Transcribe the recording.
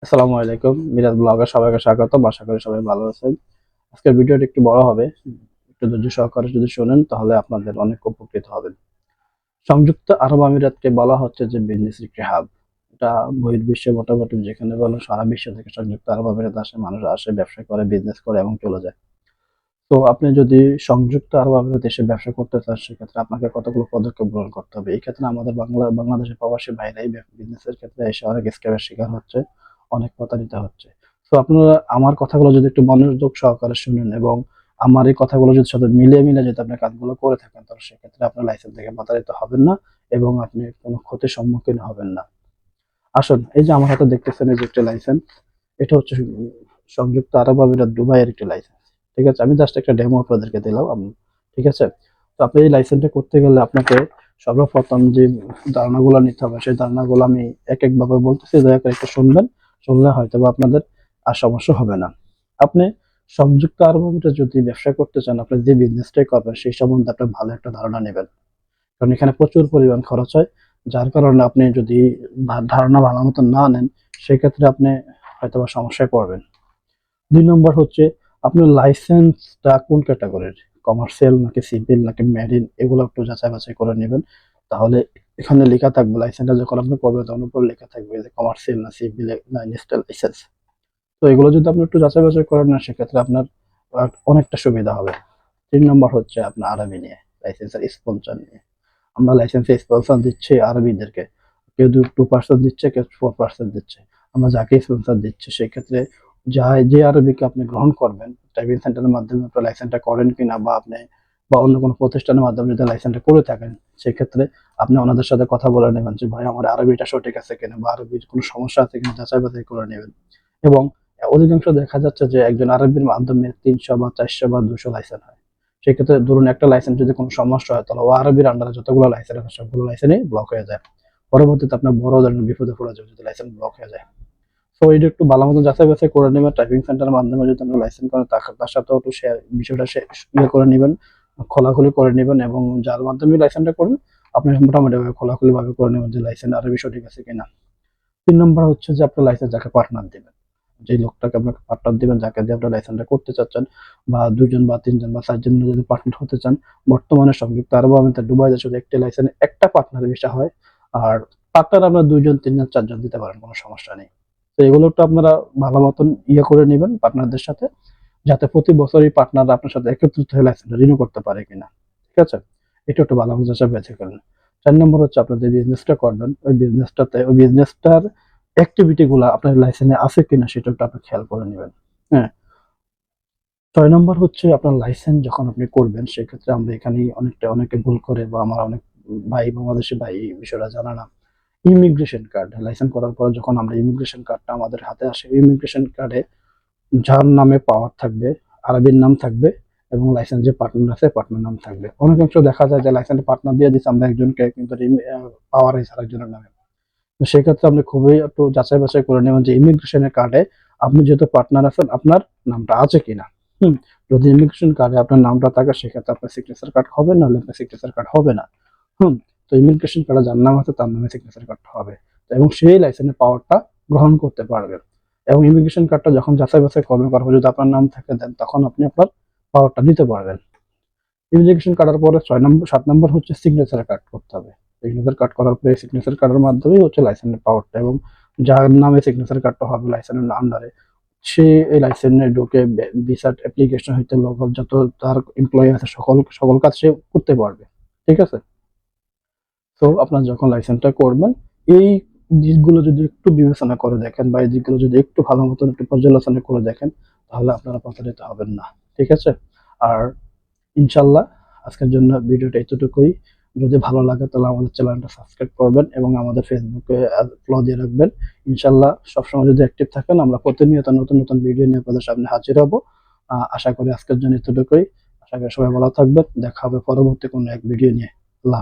আসসালামু আলাইকুম, মিরাজ ব্লগে সবাইকে স্বাগতম। আশা করি সবাই ভালো আছেন। আজকের ভিডিওটি একটু বড় হবে, একটু ধৈর্য সহকারে যদি শোনেন তাহলে আপনাদের অনেক উপকৃত হবেন। সংযুক্ত আরব আমিরাতকে বলা হচ্ছে যে বিজনেস একটি হাব। এটা বহির্বিশ্বে মোটামুটি যেখানে বলো সারা বিশ্ব থেকে সংযুক্ত আরব আমিরাত আসে, মানুষ আসে, ব্যবসা করে, বিজনেস করে এবং চলে যায়। তো আপনি যদি সংযুক্ত আরব আমিরাত এসে ব্যবসা করতে চান, সেক্ষেত্রে আপনাকে কতগুলো পদক্ষেপ গ্রহণ করতে হবে। এই ক্ষেত্রে আমাদের বাংলাদেশের প্রবাসী ভাইরাই বিজনেসের ক্ষেত্রে এসে অনেক স্ক্যামের শিকার হচ্ছে, অনেক প্রতারিত হচ্ছে। তো আপনারা আমার কথাগুলো যদি একটু মনোযোগ সহকারে শুনেন এবং আমার এই কথাগুলো যদি সাথে মিলিয়ে যদি আপনি কাজগুলো করে থাকেন, তাহলে সেক্ষেত্রে আপনার লাইসেন্স থেকে প্রতারিত হবেন না এবং আপনি কোনো ক্ষতির সম্মুখীন হবেন না। আসুন, এই যে আমার হাতে দেখতেছেন এই যে একটা লাইসেন্স, এটা হচ্ছে সংযুক্ত আরব আমিরাত দুবাইয়ের একটি লাইসেন্স। ঠিক আছে, আমি জাস্ট একটা ডেমো আপনাদেরকে দিলাম। ঠিক আছে, তো আপনি এই লাইসেন্সটা করতে গেলে আপনাকে সর্বপ্রথম যে ধারণাগুলো নিতে হবে, সেই ধারণাগুলো আমি এক একভাবে বলতেছি, দয়া করে একটু শুনবেন। শুনলে হয়তো বা আপনাদের আর সমস্যা হবে না। আপনি সংযুক্ত আরব আমিরাতে যদি ব্যবসা করতে চান, আপনি যে বিজনেসটাই করবেন সেই সম্বন্ধে আপনি ভালো একটা ধারণা নেবেন, কারণ এখানে প্রচুর পরিমাণ খরচ হয়। যার কারণে আপনি যদি ধারণা ভালো মতো না নেন, সেক্ষেত্রে আপনি হয়তোবা সমস্যায় পড়বেন। ২ নম্বর হচ্ছে আপনার লাইসেন্সটা কোন ক্যাটাগরির, কমার্শিয়াল নাকি সিভিল নাকি মেরিন, এগুলো একটু যাচাই বাছাই করে নেবেন। তাহলে এখানে লেখা থাকবে, লাইসেন্সটা যখন আপনি করবেন তখন উপরে লেখা থাকবে যে কমার্শিয়াল না সিভিল না ইন্ডাস্ট্রিয়াল লাইসেন্স। তো এগুলো যদি আপনি একটু যাচাই বাছাই করেন না, সেক্ষেত্রে আপনার অনেকটা সুবিধা হবে। ৩ নম্বর হচ্ছে আপনার আরবি নিয়ে, লাইসেন্সের স্পন্সর নিয়ে। আমরা লাইসেন্সে স্পন্সর দিচ্ছি আরবিদেরকে, কেউ 2% দিচ্ছে, কেউ 4% দিচ্ছে। আমরা যাকে স্পন্সর দিচ্ছি সেক্ষেত্রে যে আরবিকে আপনি গ্রহণ করবেন, ড্রাইভিং সেন্টারের মাধ্যমে আপনি লাইসেন্সটা করেন কিনা, বা আপনি বা অন্য কোনো প্রতিষ্ঠানের মাধ্যমে যদি লাইসেন্সটা করে থাকেন, সেক্ষেত্রে আপনি ওনাদের সাথে কথা বলে নেবেন যে ভাই আমার আরবিটা সঠিক আছে কিনা, বা আরবির কোনো সমস্যা আছে কিনা যাচাই বাছাই করে নেবেন। এবং অধিকাংশ দেখা যাচ্ছে যে একজন আরবির মাধ্যমে ৩০০ বা ৪০০ বা ২০০ লাইসেন্স হয়। সেক্ষেত্রে ধরুন একটা লাইসেন্স যদি কোনো সমস্যা হয়, তাহলে ও আরবির আন্ডারে যতগুলো লাইসেন্স আছে সবগুলো লাইসেন্সই ব্লক হয়ে যায়। পরবর্তীতে আপনার বড় ধরনের বিপদে পড়ে যাবে যদি লাইসেন্স ব্লক হয়ে যায়। তো এটা একটু ভালো মতো যাচাই বাছাই করে নেবেন। ড্রাইভিং সেন্টারের মাধ্যমে যদি আপনি লাইসেন্স করেন, তার সাথেও একটু বিষয়টা ইয়ে করে নেবেন, খোলাখুলি করে নেবেন, এবং যার মাধ্যমে লাইসেন্সটা করুন আপনি মোটামুটি খোলাখুলি ভাবে করে নেবেন যে লাইসেন্স আরবি সঠিক আছে কিনা। ৩ নম্বর হচ্ছে যে আপনার লাইসেন্স যাকে পার্টনার দিবেন, যে লোকটাকে আপনাকে পার্টনার দিবেন, যাকে দিয়ে আপনার লাইসেন্সটা করতে চাচ্ছেন, বা ২ জন বা ৩ জন বা ৪ জন যদি পার্টনার হতে চান, বর্তমানে সংযুক্ত আরব আমিরাতে দুবাইতে শুধু একটি লাইসেন্স একটা পার্টনারের ভিসা হয়। আর পার্টনার আপনারা ২ জন ৩ জন ৪ জন দিতে পারেন, কোনো সমস্যা নেই। তো এগুলো একটু আপনারা ভালো মতন ইয়ে করে নেবেন পার্টনারদের সাথে, যাতে প্রতি বছরই পার্টনাররা আপনার সাথে একত্রিত হয়ে লাইসেন্সটা রিনিউ করতে পারে কিনা। ঠিক আছে? এটা একটু ভালো মতো বেছে করেন। ৪ নম্বর হচ্ছে আপনার যে বিজনেসটা করবেন, ওই বিজনেসটার অ্যাক্টিভিটি গুলা আপনার লাইসেন্সে আছে কিনা সেটা একটু আপনি খেয়াল করে নেবেন। হ্যাঁ? ৬ নম্বর হচ্ছে আপনার লাইসেন্স যখন আপনি করবেন, সেক্ষেত্রে আমরা এখানেই অনেকে ভুল করে, বা আমার অনেক ভাই বাংলাদেশি ভাই এই বিষয়টা জানে না। ইমিগ্রেশন কার্ড লাইসেন্স করার পর যখন আমরা ইমিগ্রেশন কার্ডটা আমাদের হাতে আসে, ইমিগ্রেশন কার্ডে যার নামে পাওয়ার থাকবে, আরবির নাম থাকবে, এবং লাইসেন্স যে পার্টনার আছে পার্টনার নাম থাকবে। অনেকাংশ দেখা যায় যে লাইসেন্স পার্টনার দিয়ে দিচ্ছে আমরা একজনকে, কিন্তু পাওয়ার হয়েছে আরেকজনের নামে। তো সেক্ষেত্রে আপনি খুবই একটু যাচাই বাছাই করে নেবেন যে ইমিগ্রেশনের কার্ডে আপনি যেহেতু পার্টনার আছেন, আপনার নামটা আছে কিনা। হুম, যদি ইমিগ্রেশন কার্ডে আপনার নামটা থাকে, সেক্ষেত্রে আপনার সিগনেচার কার্ড হবে, নাহলে আপনার সিগনেচার কার্ড হবে না। হুম, তো ইমিগ্রেশন কার্ডে যার নাম আছে তার নামে সিগনেচার কার্ডটা হবে, এবং সেই লাইসেন্সের পাওয়ারটা গ্রহণ করতে পারবেন। এবং ইমিগ্রেশন কার্ডটা যখন যাচাই বাছাই করবেন, করার পর যদি আপনার নাম থাকে দেন তখন আপনি আপনার পাওয়ারটা নিতে পারবেন। ইমিগ্রেশন কাটার পরে ৬ নম্বর ৭ নম্বর হচ্ছে সিগনেচার কার্ড করতে হবে। সিগনেচার কার্ড করার পরে সিগনেচার কার্ডের মাধ্যমেই হচ্ছে লাইসেন্সের পাওয়ারটা, এবং যার নামে সিগনেচার কার্ডটা হবে লাইসেন্সের আন্ডারে, সে এই লাইসেন্সে ঢুকে ভিসা অ্যাপ্লিকেশন হইতে লোকাল যত তার এমপ্লয়ি আছে সকল সকল কাজ সে করতে পারবে। ঠিক আছে? তো আপনার যখন লাইসেন্সটা করবেন, এই দিকগুলো যদি একটু বিবেচনা করে দেখেন, বা এই দিকগুলো যদি একটু ভালো মতন একটু পর্যালোচনা করে দেখেন, তাহলে আপনারা প্রতারিত হবেন না। ঠিক আছে? আর ইনশাল্লাহ আজকের জন্য ভিডিওটা এতটুকুই। যদি ভালো লাগে তাহলে আমাদের চ্যানেলটা সাবস্ক্রাইব করবেন এবং আমাদের ফেসবুকে ফলো দিয়ে রাখবেন। ইনশাল্লাহ সবসময় যদি অ্যাক্টিভ থাকেন, আমরা প্রতিনিয়ত নতুন নতুন ভিডিও নিয়ে আপনাদের সামনে হাজির হব। আশা করি আজকের জন্য এতটুকুই। আশা করি সবাই ভালো থাকবেন। দেখা হবে পরবর্তী কোনো এক ভিডিও নিয়ে। আল্লাহ